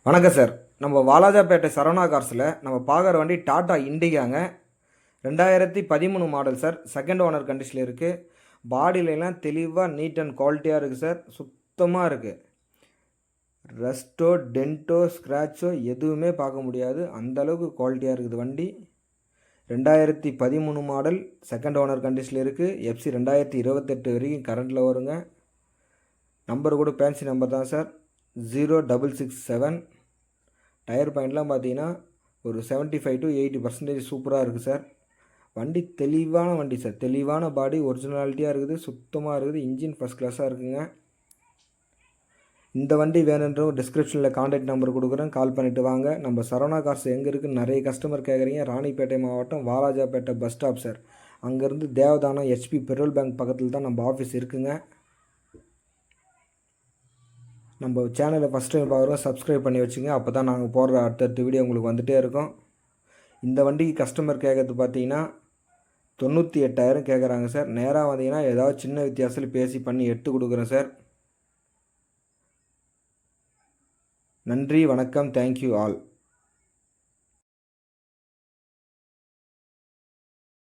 வணக்கம் சார். நம்ம வாலாஜாபேட்டை சரவணா கார்ஸில் நம்ம பார்க்குற வண்டி டாடா இண்டிகாங்க. 2013 மாடல் சார். செகண்ட் ஓனர் கண்டிஷனில் இருக்குது. பாடியிலலாம் தெளிவாக நீட் அண்ட் குவாலிட்டியாக இருக்குது சார். சுத்தமாக இருக்குது. ரஸ்ட்டோ டென்ட்டோ ஸ்க்ராட்சோ எதுவுமே பார்க்க முடியாது. அந்தளவுக்கு குவாலிட்டியாக இருக்குது வண்டி. 2013 மாடல் செகண்ட் ஓனர் கண்டிஷனில் இருக்குது. எஃப்சி 2028 வரைக்கும் கரண்டில் வருங்க. நம்பர் கூட பேன்சி நம்பர் தான் சார். 0667. டயர் பாயிண்ட்லாம் பார்த்தீங்கன்னா ஒரு 75 to 80% சூப்பராக இருக்குது சார். வண்டி தெளிவான வண்டி சார். தெளிவான பாடி, ஒரிஜினாலிட்டியாக இருக்குது, சுத்தமாக இருக்குது. இன்ஜின் ஃபஸ்ட் கிளாஸாக இருக்குங்க. இந்த வண்டி வேணுன்றவங்க டிஸ்கிரிப்ஷனில் கான்டாக்ட் நம்பர் கொடுக்குறேன், கால் பண்ணிவிட்டு வாங்க. நம்ம சரவணா கார்ஸ் எங்கே இருக்குதுன்னு நிறைய கஸ்டமர் கேட்குறீங்க. ராணிப்பேட்டை மாவட்டம் வாலாஜாபேட்டை பஸ் ஸ்டாப் சார். அங்கேருந்து தேவதானம் ஹெச்பி பெட்ரோல் பேங்க் பக்கத்தில் தான் நம்ம ஆஃபீஸ் இருக்குங்க. நம்ம சேனலை ஃபஸ்ட் டைம் பார்க்குறோம், சப்ஸ்கிரைப் பண்ணி வச்சுங்க. அப்போ தான் நாங்கள் போடுற அடுத்தடுத்த வீடியோ உங்களுக்கு வந்துகிட்டே இருக்கும். இந்த வண்டிக்கு கஸ்டமர் கேட்குறது பார்த்தீங்கன்னா 98,000 கேட்குறாங்க சார். நேராக வந்தீங்கன்னா ஏதாவது சின்ன வித்தியாசத்தில் பேசி பண்ணி எடுத்து கொடுக்குறேன் சார். நன்றி, வணக்கம், தேங்க்யூ ஆல்.